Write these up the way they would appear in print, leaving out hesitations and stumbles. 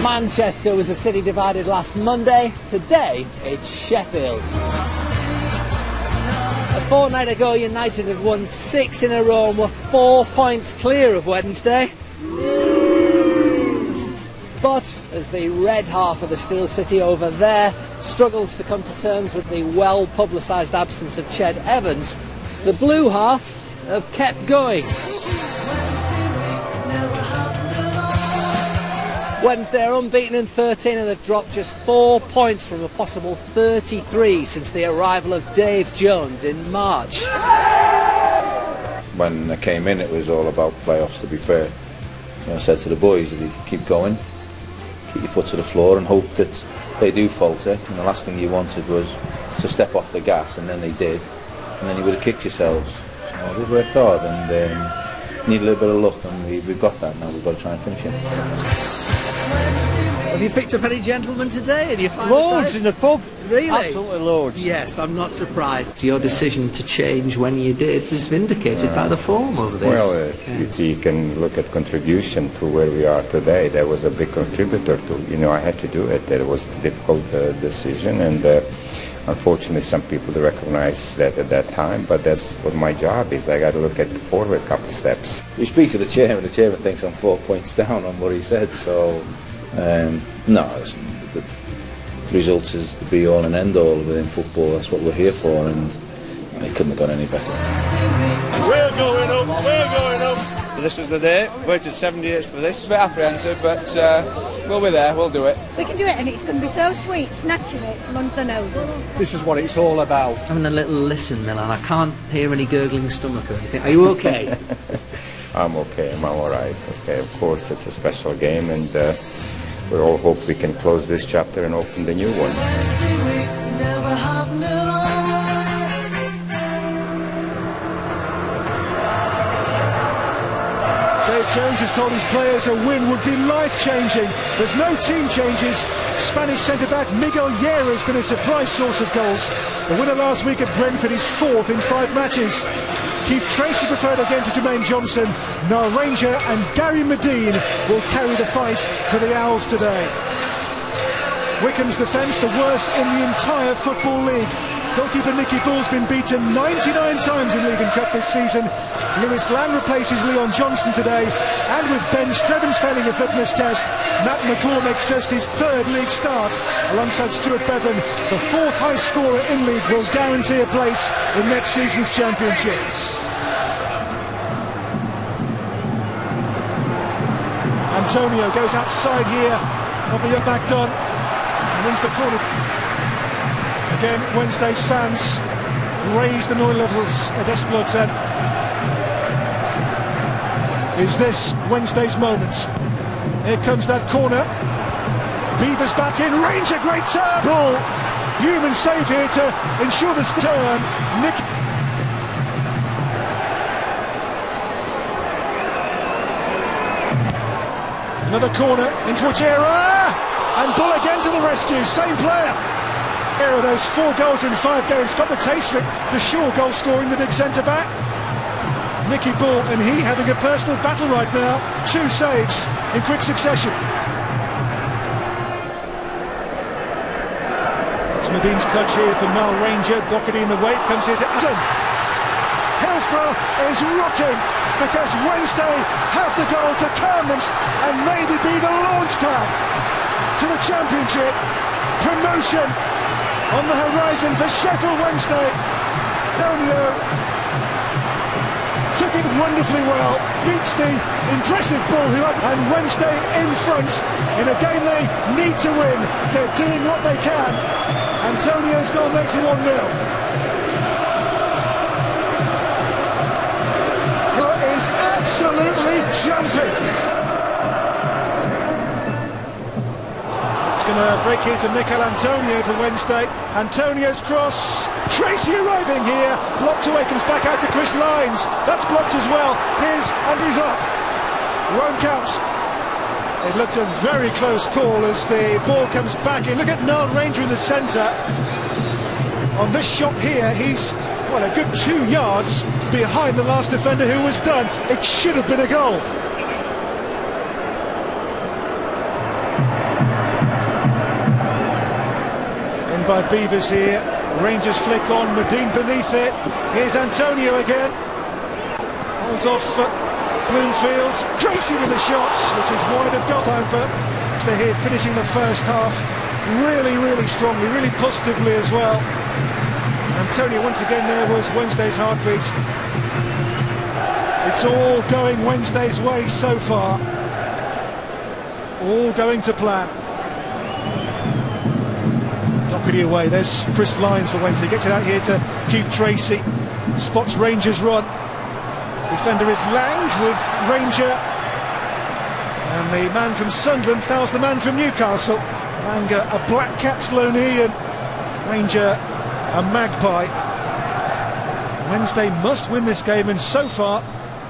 Manchester was the city divided last Monday. Today, it's Sheffield. A fortnight ago, United had won 6 in a row and were 4 points clear of Wednesday. But as the red half of the Steel City over there struggles to come to terms with the well-publicised absence of Ched Evans, the blue half have kept going. Wednesday are unbeaten in 13 and have dropped just 4 points from a possible 33 since the arrival of Dave Jones in March. When I came in, it was all about playoffs, to be fair. You know, I said to the boys, if you keep going, keep your foot to the floor and hope that they do falter. And the last thing you wanted was to step off the gas, and then they did. And then you would have kicked yourselves. So we've worked hard and need a little bit of luck, and we've got that now. We've got to try and finish it. Have you picked up any gentlemen today? Loads in the pub. Really? Absolutely loads. Yes, I'm not surprised. Your decision to change when you did was vindicated by the form over this. Well, if you can look at contribution to where we are today, that was a big contributor to, you know, I had to do it. That was a difficult decision, and unfortunately some people recognize that at that time, but that's what my job is. I got to look at forward a couple of steps. You speak to the chairman thinks I'm 4 points down on what he said, so no, the results is the be-all and end-all within football. That's what we're here for, and it couldn't have gone any better. We're going up, we're going up. This is the day. Waited 7 years for this. A bit apprehensive, but we'll be there, we'll do it. We can do it, and it's going to be so sweet, snatching it from under the noses. This is what it's all about. Having a little listen, Milan. I can't hear any gurgling stomach or anything. Are you okay? I'm okay, I'm all right. Okay, of course, it's a special game, and we all hope we can close this chapter and open the new one. Dave Jones has told his players a win would be life-changing. There's no team changes. Spanish centre-back Miguel Llera has been a surprise source of goals. The winner last week at Brentford is 4th in 5 matches. Keith Tracy preferred again to Jermaine Johnson. Niall Ranger and Gary Medine will carry the fight for the Owls today. Wycombe's defence the worst in the entire Football League. Goalkeeper Nicky Bull's been beaten 99 times in League and Cup this season. Lewis Lamb replaces Leon Johnston today, and with Ben Strevens failing a fitness test, Matt McCormick's just his 3rd league start. Alongside Stuart Bevan, the 4th high scorer in league will guarantee a place in next season's championship. Antonio goes outside here of the back done and wins the corner. Again, Wednesday's fans raise the noise levels at Espluoten. Is this Wednesday's moment? Here comes that corner. Beaver's back in, range, a great turn. Bull, human save here to ensure the turn. Nick. Another corner into Llera, and Bull again to the rescue. Same player. Here are those 4 goals in 5 games. Got the taste for it, for sure. Goal scoring, the big centre back. Nicky Bull and he having a personal battle right now. 2 saves in quick succession. It's Medine's touch here for Niall Ranger. Doherty in the weight comes here to Allen. Hillsborough is rocking because Wednesday have the goal to calm them and maybe be the launch pad to the championship. Promotion on the horizon for Sheffield Wednesday. Antonio took it wonderfully well, beats the impressive Bull who had, and Wednesday in front in a game they need to win. They're doing what they can. Antonio's goal makes it 1-0. Is absolutely jumping. It's going to break here to Mikel Antonio for Wednesday. Antonio's cross. Tracy arriving here. Blocked away, comes back out to Chris Lines. That's blocked as well. And he's up. Won't count. It looked a very close call as the ball comes back in. Look at Niall Ranger in the centre. On this shot here, he's, well, a good 2 yards behind the last defender who was done. It should have been a goal. by Beavers here. Rangers flick on, Medine beneath it. Here's Antonio again. Holds off Bloomfield. Tracy with the shots, which is wide of goal time for they're here finishing the first half really strongly, really positively as well. Antonio once again there was Wednesday's heartbeat. It's all going Wednesday's way so far. All going to plan. Doherty away, there's Chris Lyons for Wednesday, gets it out here to Keith Tracy, spots Rangers run. Defender is Lang with Ranger, and the man from Sunderland fouls the man from Newcastle. Lang a Black Cats loanee and Ranger a Magpie. Wednesday must win this game, and so far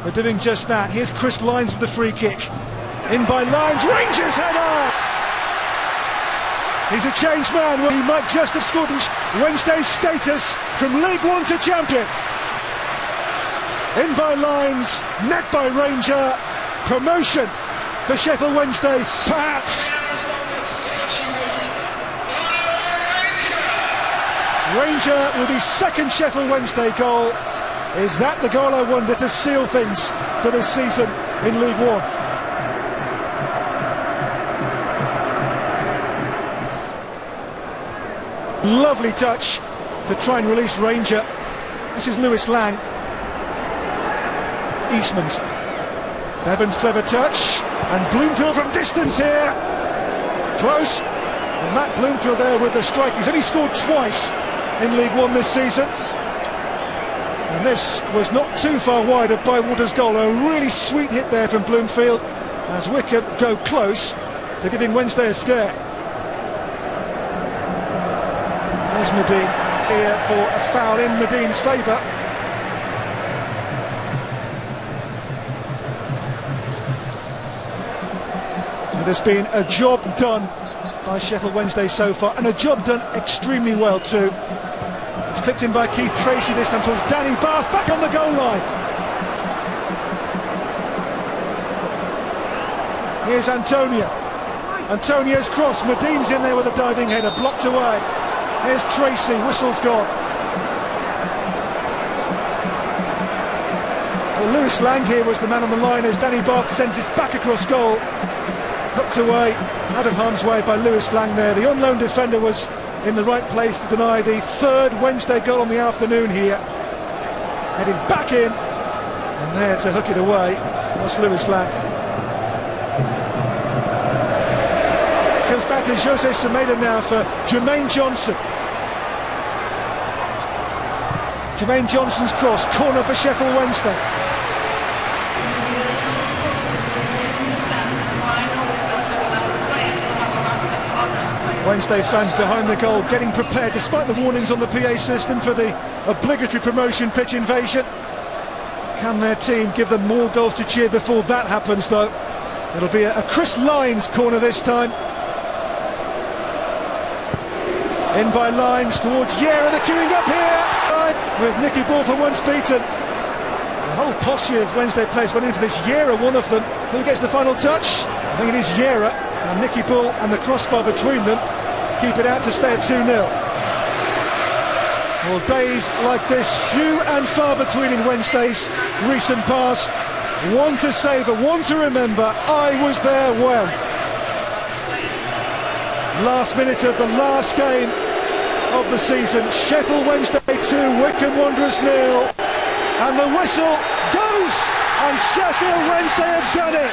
they're doing just that. Here's Chris Lyons with the free kick. In by Lyons, Rangers header! He's a changed man. Well, he might just have scored Wednesday's status from League One to champion. In by Lyons, net by Ranger. Promotion for Sheffield Wednesday, perhaps. Ranger with his second Sheffield Wednesday goal. Is that the goal, I wonder, to seal things for this season in League One? Lovely touch to try and release Ranger. This is Lewis Lang. Eastman's. Evans' clever touch, and Bloomfield from distance here. Close. And Matt Bloomfield there with the strike. He's only scored twice in League One this season. And this was not too far wide of Bywater's goal. A really sweet hit there from Bloomfield as Wycombe go close to giving Wednesday a scare. There's Medine here for a foul in Medine's favour. It has been a job done by Sheffield Wednesday so far, and a job done extremely well too. It's clipped in by Keith Tracy this time towards Danny Bath, back on the goal line. Here's Antonio. Antonio's cross, Medine's in there with a diving header, blocked away. Here's Tracy, whistle's gone. Well, Lewis Lang here was the man on the line as Danny Bath sends his back across goal. Hooked away, out of harm's way by Lewis Lang there. The on-loan defender was in the right place to deny the third Wednesday goal on the afternoon here. Heading back in, and there to hook it away was Lewis Lang. Comes back to Jose Semedo now for Jermaine Johnson. Jermaine Johnson's cross, corner for Sheffield Wednesday. Wednesday fans behind the goal getting prepared despite the warnings on the PA system for the obligatory promotion pitch invasion. Can their team give them more goals to cheer before that happens though? It'll be a Chris Lyons corner this time. In by Lyons towards Yera, they're queuing up here with Nicky Ball for once beaten. The whole posse of Wednesday players went in for this. Yera, one of them. Who gets the final touch? I think it is Yera, and Nicky Ball and the crossbar between them keep it out to stay at 2-0. Well, days like this, few and far between in Wednesday's recent past. One to savour, one to remember. I was there when. Last minute of the last game of the season. Sheffield Wednesday 2, Wycombe Wanderers 0. And the whistle goes, and Sheffield Wednesday have done it.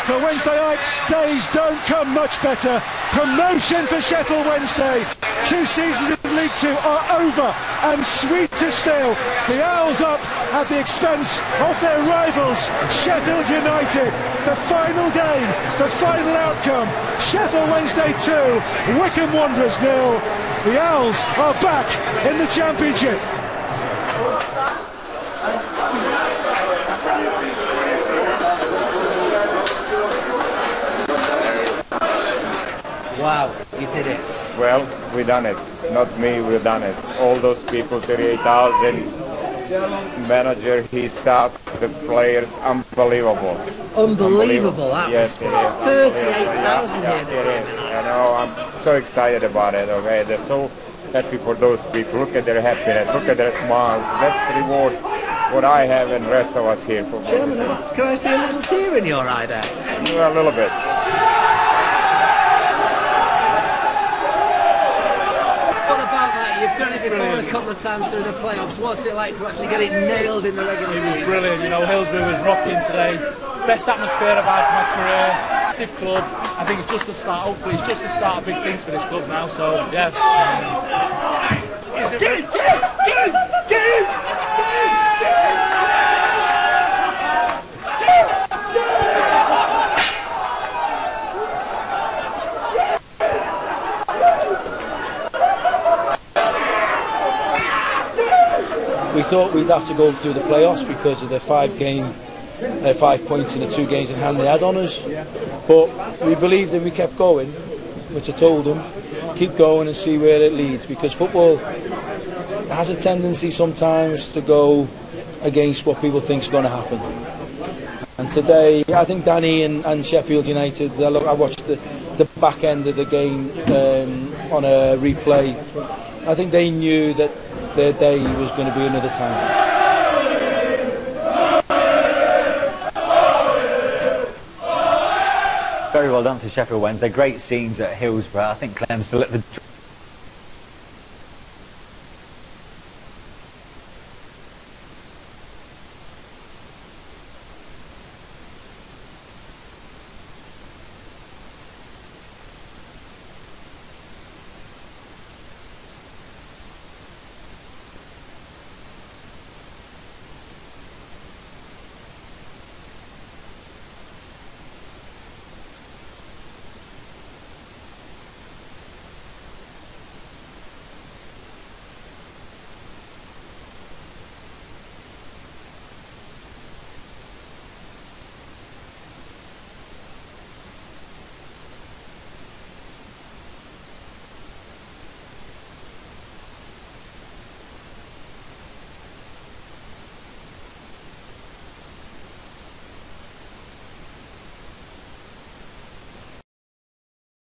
For Wednesdayites, days don't come much better. Promotion for Sheffield Wednesday. 2 seasons in League 2 are over, and sweeter still, the Owls up at the expense of their rivals, Sheffield United. The final game, the final outcome, Sheffield Wednesday 2, Wycombe Wanderers 0. The Owls are back in the Championship. Wow, you did it. Well, we done it. Not me, we done it. All those people, 38,000 manager, his staff, the players, unbelievable. Unbelievable Yes, it atmosphere. is. 38,000 Yeah, here. it is. You know, I'm so excited about it. Okay, they're so happy for those people. Look at their happiness. Look at their smiles. Let's reward what I have and the rest of us here for. Chairman, can I see a little tear in your eye there? A little bit. What about that? You've done it before a couple of times through the playoffs. What's it like to actually get it nailed in the regular season? It was brilliant. You know, Hillsborough was rocking today. Best atmosphere I've had for my career. Massive club. I think it's just the start. Hopefully, it's just the start of big things for this club now. So yeah. We thought we'd have to go through the playoffs because of the 5 points in the 2 games in hand they had on us. But we believed and we kept going, which I told them, keep going and see where it leads, because football has a tendency sometimes to go against what people think is going to happen. And today, I think Danny and Sheffield United, I watched the back end of the game on a replay. I think they knew that their day was going to be another time. Very well done to Sheffield Wednesday. Great scenes at Hillsborough. I think Clem's still at the